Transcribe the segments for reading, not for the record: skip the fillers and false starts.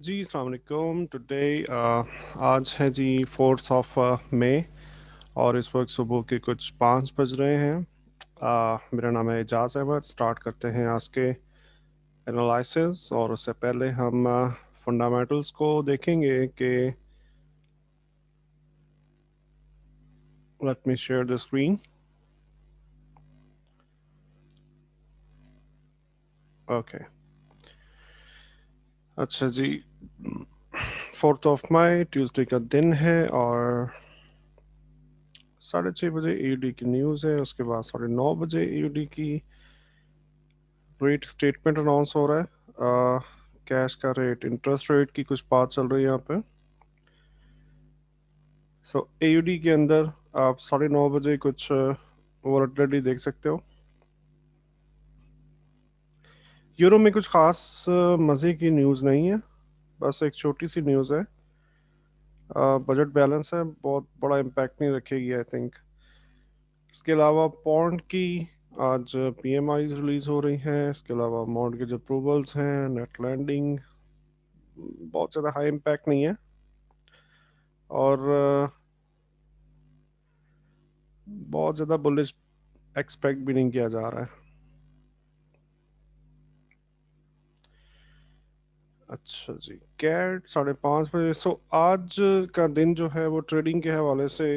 जी अस्सलाम वालेकुम टुडे आज है जी 4th ऑफ मई और इस वक्त सुबह के कुछ 5 बज रहे हैं। मेरा नाम है एजाज अहमद। स्टार्ट करते हैं आज के एनालिसिस और उससे पहले हम फंडामेंटल्स को देखेंगे कि let me share the screen. Okay, अच्छा जी, 4th ऑफ मई ट्यूसडे का दिन है और 6:30 बजे ईडी की न्यूज़ है। उसके बाद 9:30 ईडी की रेट स्टेटमेंट अनाउंस हो रहा है। कैश का रेट, इंटरेस्ट रेट की कुछ बात चल रही है यहाँ पे। सो एयूडी के अंदर आप 9:30 कुछ वोलेटिलिटी देख सकते हो। यूरो में कुछ खास मज़े की न्यूज़ नहीं है, बस एक छोटी सी न्यूज़ है। बजट बैलेंस है, बहुत बड़ा इम्पैक्ट नहीं रखेगी आई थिंक। इसके अलावा पौंड की आज पीएमआईज रिलीज हो रही हैं। इसके अलावा मॉर्गेज अप्रूवल्स हैं, नेट लैंडिंग, बहुत ज़्यादा हाई इम्पैक्ट नहीं है और बहुत ज़्यादा बुलिश एक्सपेक्ट भी नहीं किया जा रहा है। अच्छा जी, कैट 5:30 बजे। सो आज का दिन जो है वो ट्रेडिंग के हवाले से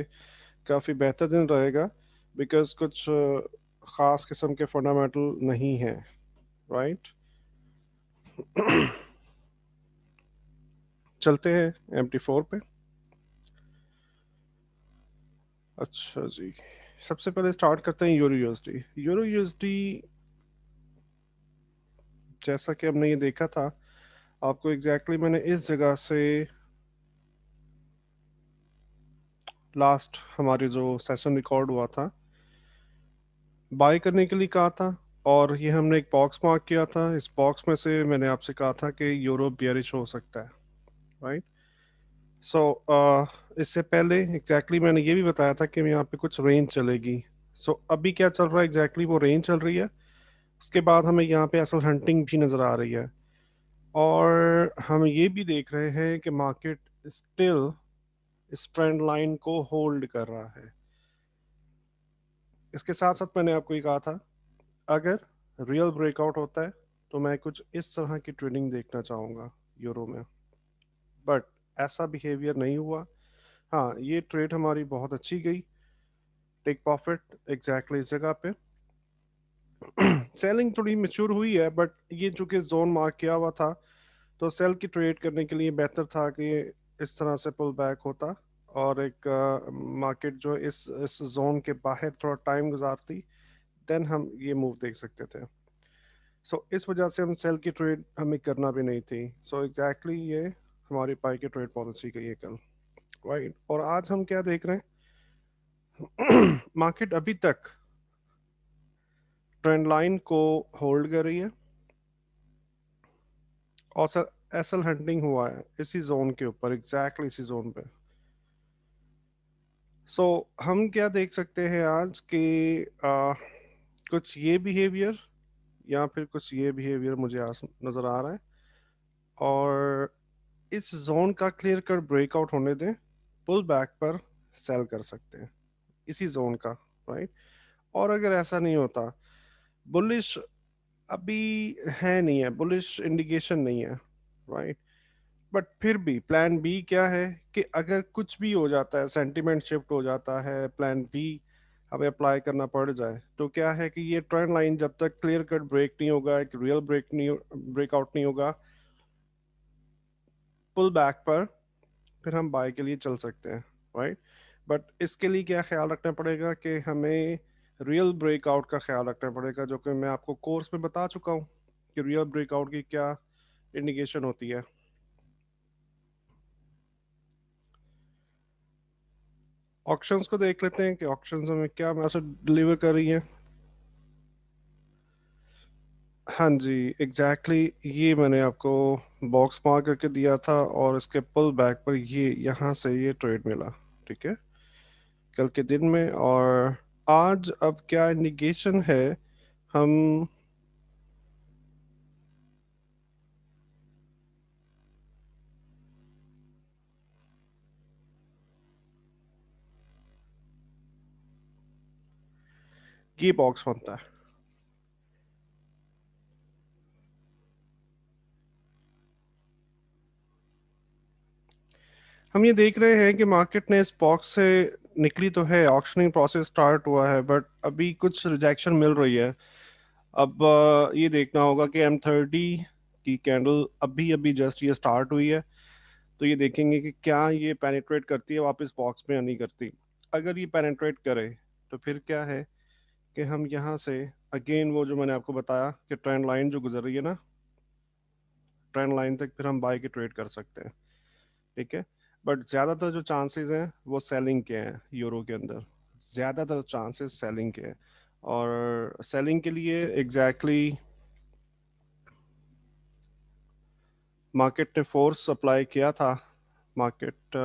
काफ़ी बेहतर दिन रहेगा, बिकॉज कुछ ख़ास किस्म के फंडामेंटल नहीं है, राइट। चलते हैं MT4 पे। अच्छा जी, सबसे पहले स्टार्ट करते हैं यूरो यूएसडी। यूरो यूएसडी जैसा कि हमने ये देखा था, आपको एग्जैक्टली मैंने इस जगह से लास्ट हमारी जो सेशन रिकॉर्ड हुआ था बाय करने के लिए कहा था, और ये हमने एक बॉक्स मार्क किया था। इस बॉक्स में से मैंने आपसे कहा था कि यूरो बियरिश हो सकता है, राइट। सो इससे पहले एग्जैक्टली मैंने ये भी बताया था कि यहाँ पे कुछ रेंज चलेगी। अभी क्या चल रहा है एग्जैक्टली, वो रेंज चल रही है। उसके बाद हमें यहाँ पे असल हंटिंग भी नज़र आ रही है, और हम ये भी देख रहे हैं कि मार्केट स्टिल इस ट्रेंड लाइन को होल्ड कर रहा है। इसके साथ साथ मैंने आपको ये कहा था, अगर रियल ब्रेकआउट होता है तो मैं कुछ इस तरह की ट्रेडिंग देखना चाहूँगा यूरो में, बट ऐसा बिहेवियर नहीं हुआ। हाँ, ये ट्रेड हमारी बहुत अच्छी गई, टेक प्रॉफिट एग्जैक्टली इस जगह पे। सेलिंग थोड़ी मेच्योर हुई है, बट ये चूंकि जोन मार्क किया हुआ था, तो सेल की ट्रेड करने के लिए बेहतर था कि इस तरह से पुल बैक होता और एक मार्केट जो इस जोन के बाहर थोड़ा टाइम गुजारती, देन हम ये मूव देख सकते थे। इस वजह से हम सेल की ट्रेड हमें करना भी नहीं थी। एग्जैक्टली ये हमारी पाई की ट्रेड बहुत अच्छी गई है कल, राइट। और आज हम क्या देख रहे हैं? मार्केट अभी तक ट्रेंड लाइन को होल्ड कर रही है, और सर एसल हंटिंग हुआ है इसी जोन के ऊपर, एग्जैक्टली इसी जोन पे। हम क्या देख सकते हैं आज कि कुछ ये बिहेवियर या फिर कुछ ये बिहेवियर मुझे आज नज़र आ रहा है, और इस जोन का क्लियर कट ब्रेकआउट होने दें, पुल बैक पर सेल कर सकते हैं इसी जोन का, राइट। और अगर ऐसा नहीं होता, बुलिश अभी है नहीं है, बुलिश इंडिकेशन नहीं है, राइट। बट फिर भी प्लान बी क्या है कि अगर कुछ भी हो जाता है, सेंटिमेंट शिफ्ट हो जाता है, प्लान बी हमें अप्लाई करना पड़ जाए, तो क्या है कि ये ट्रेंड लाइन जब तक क्लियर कट ब्रेक नहीं होगा, एक रियल ब्रेकआउट नहीं होगा पुल बैक पर, फिर हम बाय के लिए चल सकते हैं, राइट। बट इसके लिए क्या ख्याल रखना पड़ेगा कि हमें रियल ब्रेकआउट का ख्याल रखना पड़ेगा, जो कि मैं आपको कोर्स में बता चुका हूँ कि रियल ब्रेकआउट की क्या इंडिकेशन होती है। ऑप्शंस को देख लेते हैं कि ऑप्शंस हमें क्या मैसेज डिलीवर कर रही हैं। हाँ जी, एग्जैक्टली ये मैंने आपको बॉक्स मार्क करके दिया था, और इसके पुल बैक पर ये यहाँ से ये ट्रेड मिला, ठीक है, कल के दिन में। और आज अब क्या इंडिकेशन है, हम ये बॉक्स बनता है। हम ये देख रहे हैं कि मार्केट ने इस बॉक्स से निकली तो है, ऑक्शनिंग प्रोसेस स्टार्ट हुआ है, बट अभी कुछ रिजेक्शन मिल रही है। अब ये देखना होगा कि M30 की कैंडल अभी अभी जस्ट ये स्टार्ट हुई है, तो ये देखेंगे कि क्या ये पेनिट्रेट करती है वापस बॉक्स में या नहीं करती। अगर ये पेनिट्रेट करे तो फिर क्या है कि हम यहाँ से अगेन वो जो मैंने आपको बताया कि ट्रेंड लाइन जो गुजर रही है ना, ट्रेंड लाइन तक फिर हम बाय के ट्रेड कर सकते हैं। ठीक है, बट ज़्यादातर जो चांसेस हैं वो सेलिंग के हैं यूरो के अंदर। ज़्यादातर चांसेस सेलिंग के हैं, और सेलिंग के लिए एग्जैक्टली मार्केट ने फोर्स अप्लाई किया था। मार्केट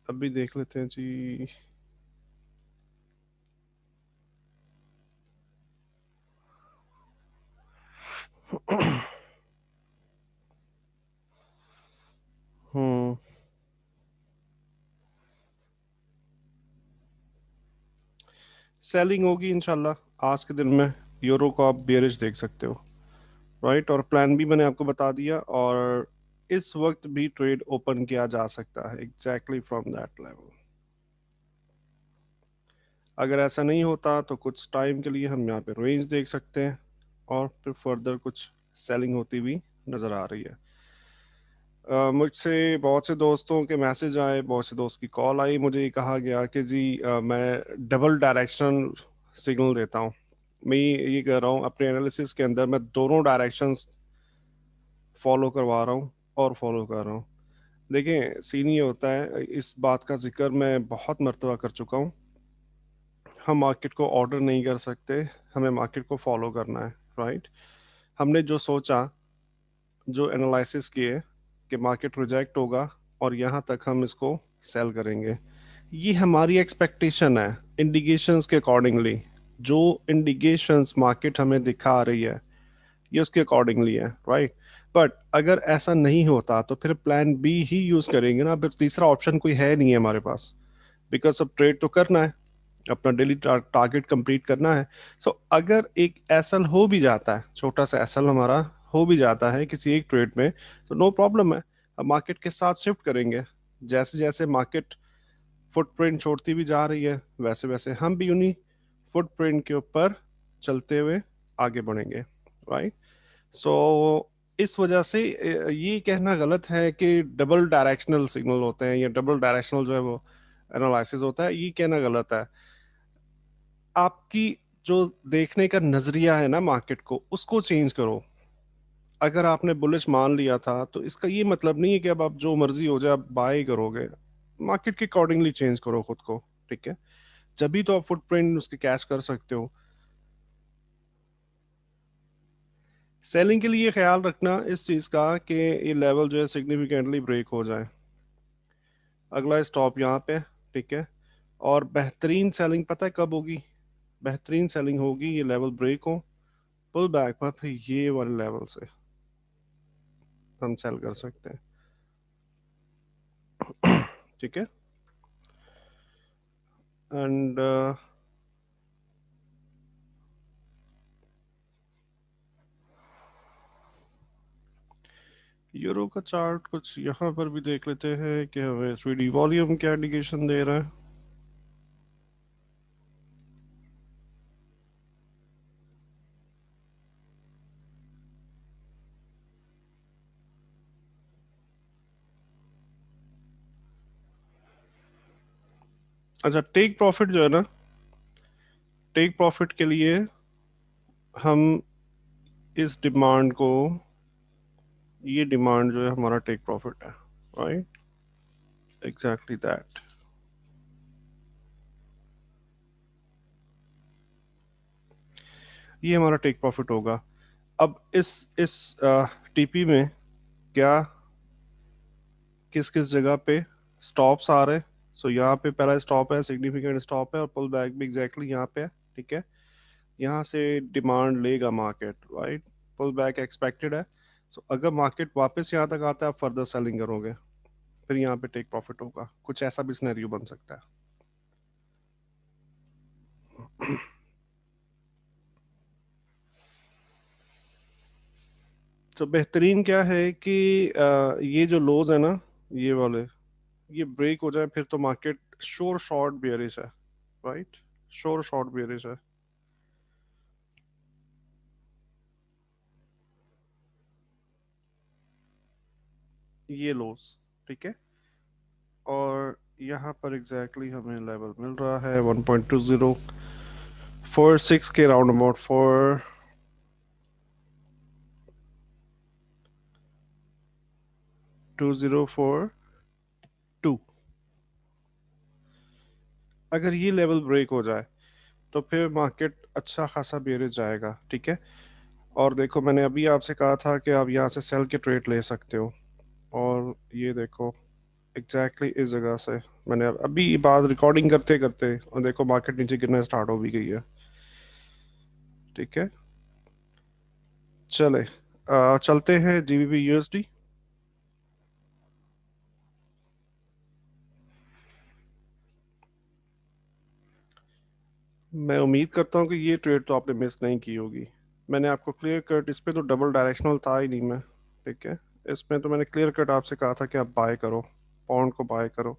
अभी देख लेते हैं जी। हम्म, सेलिंग होगी इंशाल्लाह आज के दिन में। यूरो को आप बेयरिश देख सकते हो, राइट। और प्लान भी मैंने आपको बता दिया, और इस वक्त भी ट्रेड ओपन किया जा सकता है एग्जैक्टली फ्रॉम दैट लेवल। अगर ऐसा नहीं होता तो कुछ टाइम के लिए हम यहाँ पे रेंज देख सकते हैं, और फिर फर्दर कुछ सेलिंग होती हुई नज़र आ रही है। मुझसे बहुत से दोस्तों के मैसेज आए, बहुत से दोस्त की कॉल आई, मुझे ये कहा गया कि जी मैं डबल डायरेक्शन सिग्नल देता हूँ। मैं ये कह रहा हूँ अपने एनालिसिस के अंदर मैं दोनों डायरेक्शंस फॉलो करवा रहा हूँ और फॉलो कर रहा हूँ। देखें सीन ये होता है, इस बात का जिक्र मैं बहुत मर्तबा कर चुका हूँ। हम मार्केट को ऑर्डर नहीं कर सकते, हमें मार्केट को फॉलो करना है, राइट। हमने जो सोचा, जो एनालिसिस किए कि मार्केट रिजेक्ट होगा और यहाँ तक हम इसको सेल करेंगे, ये हमारी एक्सपेक्टेशन है इंडिकेशंस के अकॉर्डिंगली। जो इंडिकेशंस मार्केट हमें दिखा रही है ये उसके अकॉर्डिंगली है, राइट। बट अगर ऐसा नहीं होता तो फिर प्लान बी ही यूज करेंगे ना, फिर तीसरा ऑप्शन कोई है नहीं है हमारे पास। बिकॉज अब ट्रेड तो करना है, अपना डेली टारगेट कंप्लीट करना है। सो अगर एक एसएल हो भी जाता है, छोटा सा एसएल हमारा हो भी जाता है किसी एक ट्रेड में, तो नो प्रॉब्लम है। अब मार्केट के साथ शिफ्ट करेंगे। जैसे जैसे मार्केट फुटप्रिंट छोड़ती भी जा रही है वैसे वैसे हम भी उन्हीं फुटप्रिंट के ऊपर चलते हुए आगे बढ़ेंगे, राइट। सो इस वजह से ये कहना गलत है कि डबल डायरेक्शनल सिग्नल होते हैं या डबल डायरेक्शनल जो है वो एनालिसिस होता है, ये कहना गलत है। आपकी जो देखने का नजरिया है ना मार्केट को, उसको चेंज करो। अगर आपने बुलिश मान लिया था तो इसका ये मतलब नहीं है कि अब आप जो मर्जी हो जाए आप बाय करोगे। मार्केट के अकॉर्डिंगली चेंज करो खुद को, ठीक है। जब भी तो आप फुटप्रिंट उसके कैश कर सकते हो। सेलिंग के लिए ख्याल रखना इस चीज़ का कि ये लेवल जो है सिग्निफिकेंटली ब्रेक हो जाए। अगला स्टॉप यहाँ पे, ठीक है। और बेहतरीन सेलिंग पता है कब होगी? बेहतरीन सेलिंग होगी ये लेवल ब्रेक हो, पुल बैक पर फिर ये वाले लेवल से हम सेल कर सकते हैं। ठीक है। एंड यूरो का चार्ट कुछ यहाँ पर भी देख लेते हैं कि हमें 3D वॉल्यूम क्या इंडिकेशन दे रहा है। अच्छा, टेक प्रॉफिट जो है ना, टेक प्रॉफिट के लिए हम इस डिमांड को, ये डिमांड जो है हमारा टेक प्रॉफिट है, राइट। Exactly that. ये हमारा टेक प्रॉफिट होगा। अब इस टीपी में क्या, किस किस जगह पे स्टॉप्स आ रहे हैं। सो यहाँ पे पहला स्टॉप है, सिग्निफिकेंट स्टॉप है, और पुल बैक भी एग्जैक्टली यहाँ पे है, ठीक है। यहाँ से डिमांड लेगा market, right. Pull back expected है। सो अगर मार्केट वापस यहाँ तक आता है आप फर्दर सेलिंग करोगे। फिर यहाँ पे टेक प्रॉफिट होगा, कुछ ऐसा भी सिनेरियो बन सकता है। तो बेहतरीन क्या है कि ये जो लोज है ना, ये वाले, ये ब्रेक हो जाए फिर तो मार्केट श्योर शॉर्ट बेयरिश है, राइट, श्योर शॉर्ट बेयरिश है। ये लोज, ठीक है। और यहाँ पर एग्जैक्टली हमें लेवल मिल रहा है 1.2046 के राउंड अबाउट, 42042। अगर ये लेवल ब्रेक हो जाए तो फिर मार्केट अच्छा खासा बेरिश जाएगा, ठीक है। और देखो मैंने अभी आपसे कहा था कि आप यहाँ से सेल के ट्रेड ले सकते हो, और ये देखो एग्जैक्टली इस जगह से मैंने अभी बात रिकॉर्डिंग करते करते, और देखो मार्केट नीचे गिरना स्टार्ट हो भी गई है, ठीक है। चले, चलते हैं जीबीपी यूएसडी। मैं उम्मीद करता हूँ कि ये ट्रेड तो आपने मिस नहीं की होगी। मैंने आपको क्लियर कट, इस पे तो डबल डायरेक्शनल था ही नहीं मैं, ठीक है। इसमें तो मैंने क्लियर कट आपसे कहा था कि आप बाय करो, पाउंड को बाय करो।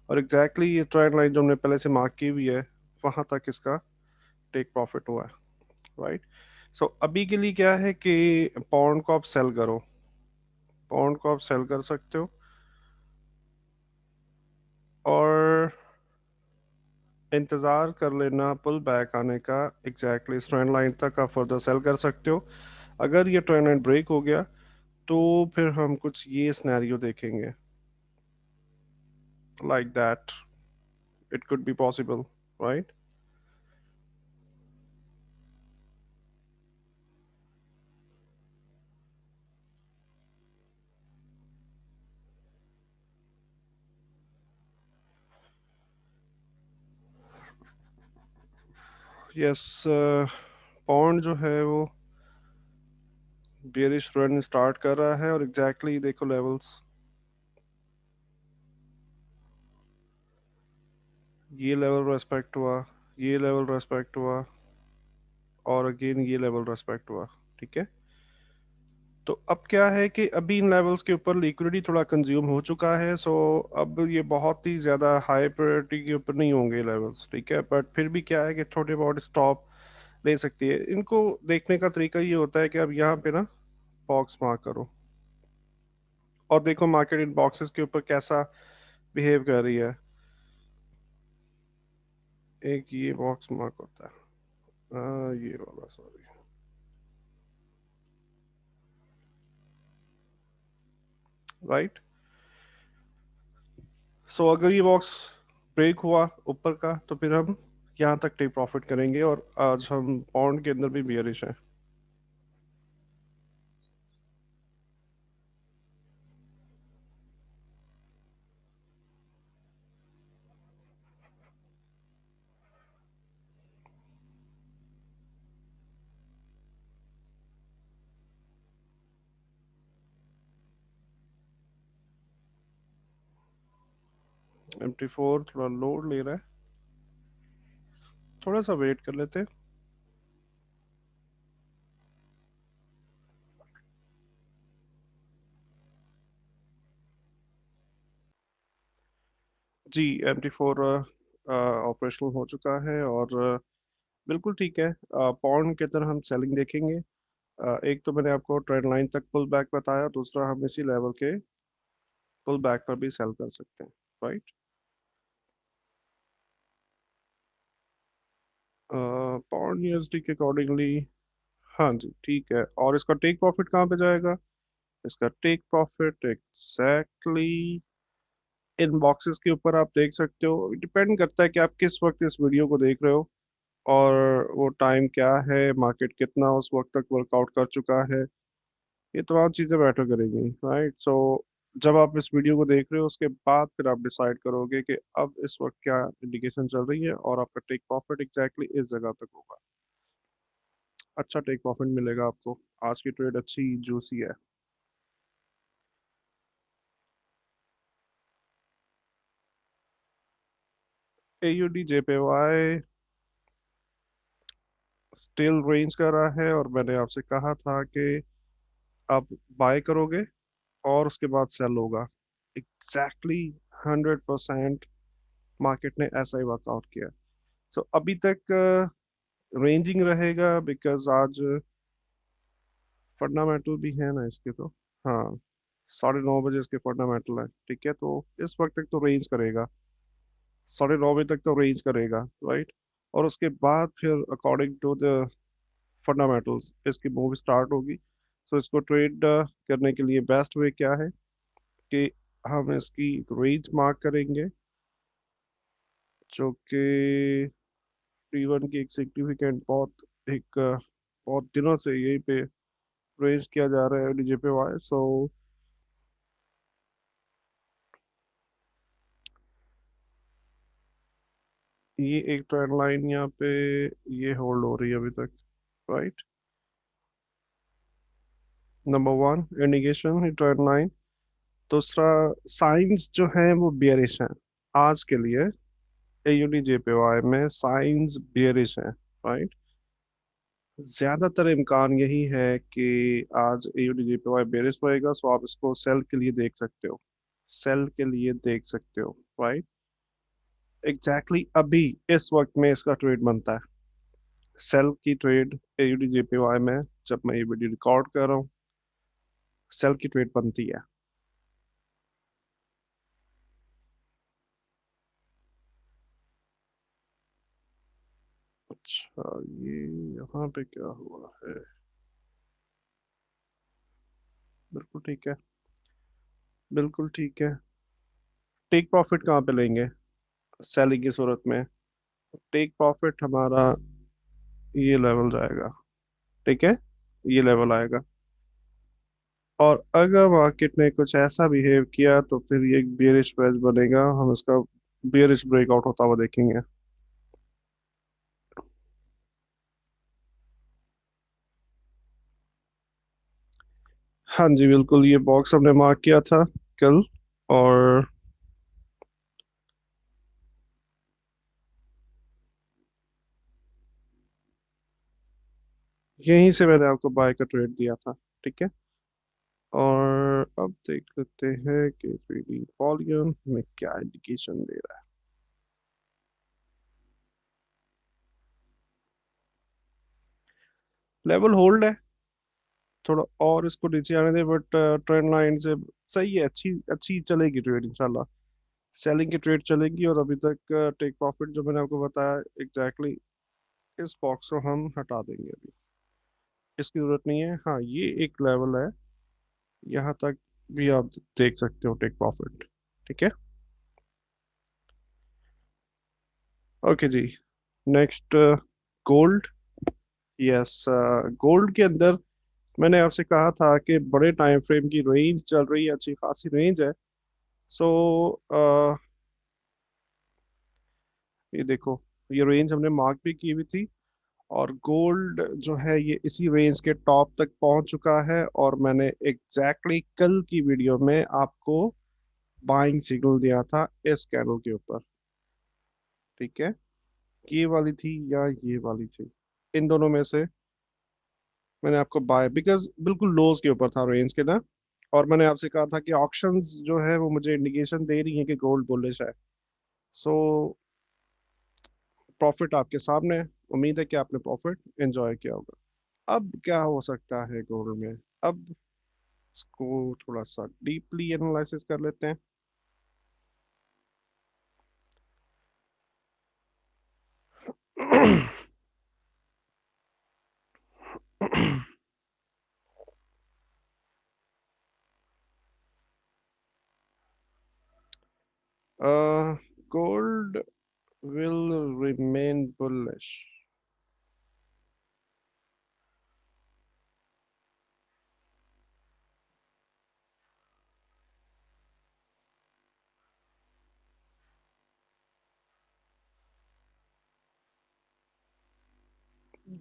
और एग्जैक्टली ये ट्रेंड लाइन जो हमने पहले से मार्क की हुई है, वहां तक इसका टेक प्रॉफिट हुआ है, राइट। सो अभी के लिए क्या है कि पाउंड को आप सेल करो, पाउंड को आप सेल कर सकते हो, और इंतज़ार कर लेना पुल बैक आने का, एग्जैक्टली इस ट्रेंड लाइन तक आप फर्दर सेल कर सकते हो। अगर ये ट्रेंड लाइन ब्रेक हो गया तो फिर हम कुछ ये सिनेरियो देखेंगे, like that it could be possible, right. Yes, pond जो है वो बेरिश रन स्टार्ट कर रहा है, और एग्जैक्टली देखो लेवल्स, ये लेवल रेस्पेक्ट हुआ, ये लेवल रेस्पेक्ट हुआ, और अगेन ये लेवल रेस्पेक्ट हुआ, ठीक है। तो अब क्या है कि अभी इन लेवल्स के ऊपर लिक्विडिटी थोड़ा कंज्यूम हो चुका है, सो अब ये बहुत ही ज़्यादा हाई प्रायोरिटी के ऊपर नहीं होंगे लेवल्स, ठीक है। बट फिर भी क्या है कि थोड़े बहुत स्टॉप ले सकती है। इनको देखने का तरीका ये होता है कि अब यहाँ पे ना बॉक्स मार्क करो, और देखो मार्केट इन बॉक्सेस के ऊपर कैसा बिहेव कर रही है। एक ये बॉक्स मार्क होता है, ये वाला, सॉरी, राइट। सो अगर ये बॉक्स ब्रेक हुआ ऊपर का तो फिर हम यहाँ तक टेक प्रॉफिट करेंगे, और आज हम पाउंड के अंदर भी बियरिश हैं। MT4 थोड़ा लोड ले रहा है, थोड़ा सा वेट कर लेते हैं। जी, MT4 ऑपरेशनल हो चुका है, और बिल्कुल ठीक है। पाउंड के अंदर हम सेलिंग देखेंगे। एक तो मैंने आपको ट्रेंड लाइन तक पुल बैक बताया, दूसरा हम इसी लेवल के पुल बैक पर भी सेल कर सकते हैं, राइट। पाउंड यूएसडी के अकॉर्डिंगली, हाँ जी ठीक है। और इसका टेक प्रॉफिट कहाँ पे जाएगा? इसका take profit exactly in boxes के ऊपर आप देख सकते हो। डिपेंड करता है कि आप किस वक्त इस वीडियो को देख रहे हो, और वो टाइम क्या है, मार्केट कितना उस वक्त तक वर्कआउट कर चुका है, ये तमाम चीज़ें मैटर करेंगी, राइट। सो जब आप इस वीडियो को देख रहे हो उसके बाद फिर आप डिसाइड करोगे कि अब इस वक्त क्या इंडिकेशन चल रही है, और आपका टेक प्रॉफिट एग्जैक्टली इस जगह तक होगा। अच्छा टेक प्रॉफिट मिलेगा आपको। आज की ट्रेड अच्छी जूसी है। AUD JPY स्टिल रेंज कर रहा है, और मैंने आपसे कहा था कि आप बाय करोगे और उसके बाद सेल होगा। एग्जैक्टली 100% मार्केट ने ऐसा ही वर्कआउट किया। सो अभी तक रेंजिंग रहेगा, बिकॉज आज फंडामेंटल भी है ना इसके तो। हाँ, 9:30 बजे इसके फंडामेंटल है, ठीक है, तो इस वक्त तक तो रेंज करेगा, 9:30 बजे तक तो रेंज करेगा, राइट। और उसके बाद फिर अकॉर्डिंग टू द फंडामेंटल्स इसकी मूव स्टार्ट होगी। सो इसको ट्रेड करने के लिए बेस्ट वे क्या है कि हम इसकी रेंज मार्क करेंगे, जो कि T1 की एक सिग्निफिकेंट बहुत दिनों से यहीं पे रेज किया जा रहा है DJPY। सो ये एक ट्रेंड लाइन यहाँ पे ये होल्ड हो रही है अभी तक, राइट। नंबर वन इंडिकेशन है ट्रेंड लाइन। दूसरा, साइंस जो है वो बियरिश है आज के लिए। AUD JPY में साइंस बियरिश है, राइट। ज्यादातर इम्कान यही है कि आज AUD JPY बेरिश रहेगा, सो आप इसको सेल के लिए देख सकते हो, सेल के लिए देख सकते हो, राइट। अभी इस वक्त में इसका ट्रेड बनता है, सेल की ट्रेड AUD JPY में। जब मैं ये वीडियो रिकॉर्ड कर रहा हूँ, सेल की ट्रेड बनती है। अच्छा, ये यहाँ पे क्या हुआ है? बिल्कुल ठीक है, बिल्कुल ठीक है। टेक प्रॉफिट कहाँ पे लेंगे सेलिंग की सूरत में? टेक प्रॉफिट हमारा ये लेवल जाएगा, ठीक है, ये लेवल आएगा। और अगर मार्केट ने कुछ ऐसा बिहेव किया तो फिर ये एक बेयरिश प्रेस बनेगा, हम इसका बेयरिश ब्रेकआउट होता हुआ देखेंगे। हाँ जी, बिल्कुल, ये बॉक्स हमने मार्क किया था कल, और यहीं से मैंने आपको बाय का ट्रेड दिया था, ठीक है। और अब देख लेते हैं कि ट्रेडिंग वॉल्यूम में क्या इंडिकेशन दे रहा है। लेवल होल्ड है, थोड़ा और इसको नीचे आने दे, बट ट्रेंड लाइन से सही है, अच्छी अच्छी चलेगी ट्रेड इंशाल्लाह। सेलिंग की ट्रेड चलेगी, और अभी तक टेक प्रॉफिट जो मैंने आपको बताया एग्जैक्टली इस बॉक्स को हम हटा देंगे अभी, इसकी जरूरत नहीं है। हाँ, ये एक लेवल है, यहाँ तक भी आप देख सकते हो टेक प्रॉफिट, ठीक है। ओके जी, नेक्स्ट, गोल्ड। यस, गोल्ड के अंदर मैंने आपसे कहा था कि बड़े टाइम फ्रेम की रेंज चल रही है, अच्छी खासी रेंज है। सो ये देखो, ये रेंज हमने मार्क भी की हुई थी, और गोल्ड जो है ये इसी रेंज के टॉप तक पहुंच चुका है, और मैंने कल की वीडियो में आपको बाइंग सिग्नल दिया था इस कैंडल के ऊपर, ठीक है। ये वाली थी या ये वाली थी, इन दोनों में से मैंने आपको बाय, बिकॉज बिल्कुल लोज के ऊपर था रेंज के ना, और मैंने आपसे कहा था कि ऑप्शंस जो है वो मुझे इंडिकेशन दे रही है कि गोल्ड बुलिश है। सो प्रॉफिट आपके सामने है, उम्मीद है कि आपने प्रॉफिट एंजॉय किया होगा। अब क्या हो सकता है गोल्ड में? अब इसको थोड़ा सा डीपली एनालिसिस कर लेते हैं। Gold will remain bullish.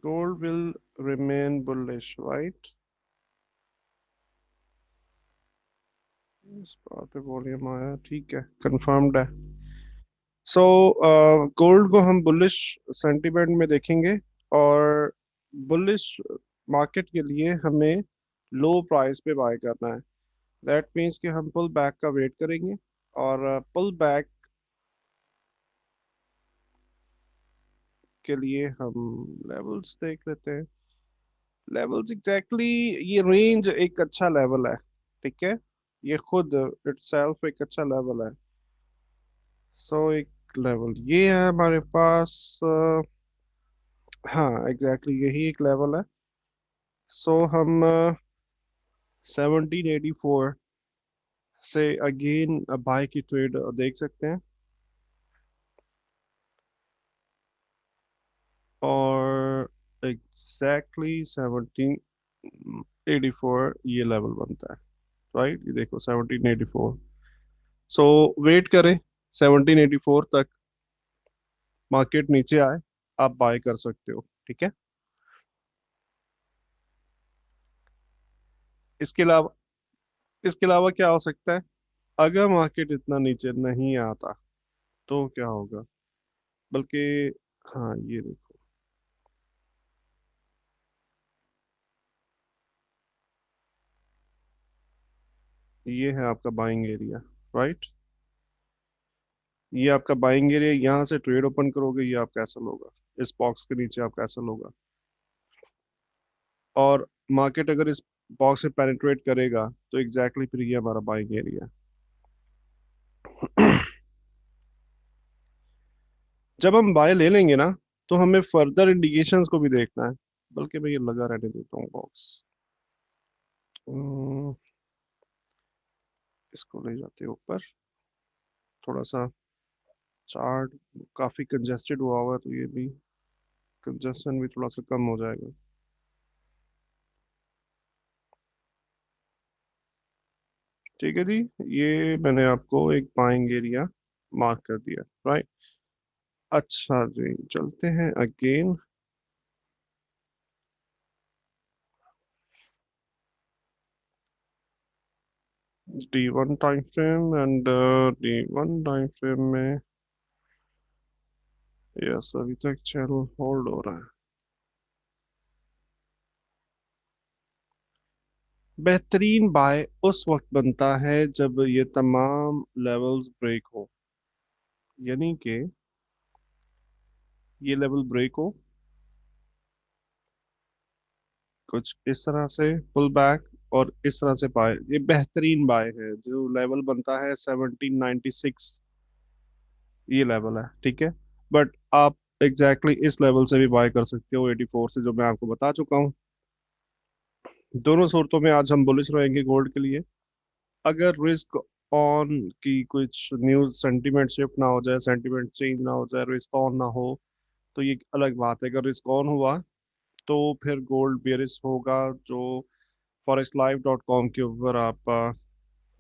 Gold will remain bullish, right? इस बात पे वॉल्यूम आया, ठीक है, कंफर्म्ड है। सो गोल्ड को हम बुलिश सेंटीमेंट में देखेंगे, और बुलिश मार्केट के लिए हमें लो प्राइस पे बाय करना है। दैट मीन्स कि हम पुल बैक का वेट करेंगे, और पुल बैक के लिए हम लेवल्स देख लेते हैं। लेवल्स एग्जैक्टली ये रेंज एक अच्छा लेवल है, ठीक है। ये खुद इटसेल्फ एक अच्छा लेवल है। सो एक लेवल ये है हमारे पास। हाँ एग्जैक्टली यही एक लेवल है। सो हम 1784 से अगेन बाय की ट्रेड देख सकते हैं, और एग्जैक्टली 1784 ये लेवल बनता है। राइट, ये देखो 1784। सो वेट करें 1784 तक, मार्केट नीचे आए, आप बाय कर सकते हो, ठीक है। इसके अलावा क्या हो सकता है, अगर मार्केट इतना नीचे नहीं आता तो क्या होगा, बल्कि हाँ ये देखो, ये है आपका बाइंग एरिया। राइट, ये आपका बाइंग एरिया, यहाँ से ट्रेड ओपन करोगे ये आपका ऐसा होगा, इस बॉक्स के नीचे आपका ऐसा होगा। और मार्केट अगर इस बॉक्स से पेनिट्रेट करेगा तो एग्जैक्टली फिर ये हमारा बाइंग एरिया। जब हम बाय ले लेंगे ना, तो हमें फर्दर इंडिकेशंस को भी देखना है। बल्कि मैं ये लगा रहने देता हूँ बॉक्स, इसको ले जाते हैं ऊपर थोड़ा सा। चार्ट काफी कंजेस्टेड हुआ हुआ है, तो ये भी कंजेशन भी थोड़ा सा कम हो जाएगा। ठीक है जी, ये मैंने आपको एक बाइंग एरिया मार्क कर दिया। राइट, अच्छा जी, चलते हैं again. D1 time frame, and D1 time frame में यस अभी तक चैनल होल्ड हो रहा है। बेहतरीन बाय उस वक्त बनता है जब ये तमाम लेवल्स ब्रेक हो, यानी कि ये लेवल ब्रेक हो कुछ इस तरह से, पुल बैक, और इस तरह से बाय, ये बेहतरीन बाय है। जो लेवल बनता है 1796, ये लेवल है, ठीक है। बट आप एग्जैक्टली इस लेवल से भी बाय कर सकते हो, 84 से, जो मैं आपको बता चुका हूँ। दोनों सूरतों में आज हम बुलिश रहेंगे गोल्ड के लिए। अगर रिस्क ऑन की कुछ न्यूज सेंटीमेंट शिफ्ट ना हो जाए, सेंटीमेंट चेंज ना हो जाए, रिस्क ऑन ना हो, तो ये अलग बात है। अगर रिस्क ऑन हुआ तो फिर गोल्ड बेरिश होगा। जो forexlife.com के ऊपर आप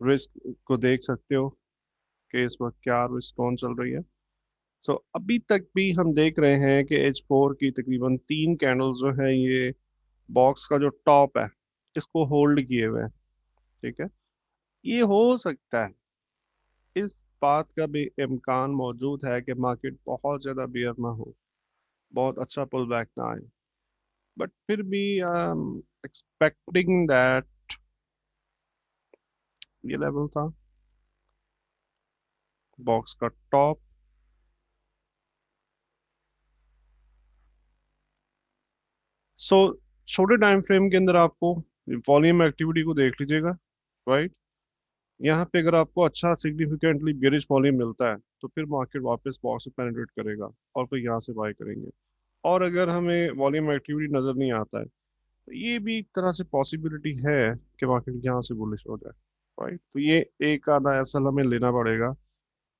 रिस्क को देख सकते हो कि इस वक्त क्या रिस्क ऑन चल रही है। सो अभी तक भी हम देख रहे हैं कि H4 की तकरीबन 3 कैंडल्स जो है, ये बॉक्स का जो टॉप है इसको होल्ड किए हुए हैं, ठीक है। ये हो सकता है, इस बात का भी इम्कान मौजूद है कि मार्केट बहुत ज़्यादा बियर ना हो, बहुत अच्छा पुल बैक ना आए। बट फिर भी एक्सपेक्टिंग दैट ये लेवल था बॉक्स का टॉप। सो छोटे टाइम फ्रेम के अंदर आपको वॉल्यूम एक्टिविटी को देख लीजिएगा। राइट, यहाँ पे अगर आपको अच्छा सिग्निफिकेंटली बेरिश वॉल्यूम मिलता है तो फिर मार्केट वापस बॉक्स से पेनिट्रेट करेगा, और फिर यहाँ से बाय करेंगे। और अगर हमें वॉल्यूम एक्टिविटी नज़र नहीं आता है, तो ये भी एक तरह से पॉसिबिलिटी है कि मार्केट यहाँ से बुलिश हो जाए। राइट, तो ये एक आधा एसएल हमें लेना पड़ेगा,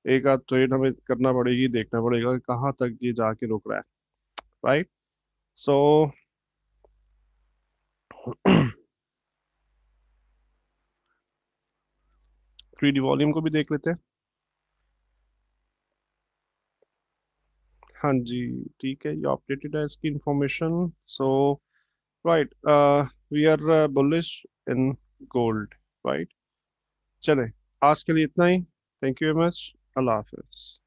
एक आध ट्रेड हमें करना पड़ेगी, देखना पड़ेगा कि कहाँ तक ये जाके रुक रहा है। राइट, सो 3D वॉल्यूम को भी देख लेते हैं। हाँ जी, ठीक है, ये अपडेटेड है इसकी information. So right, we are bullish in gold. Right, चले, आज के लिए इतना ही। थैंक यू वेरी मच, अल्लाह हाफिज।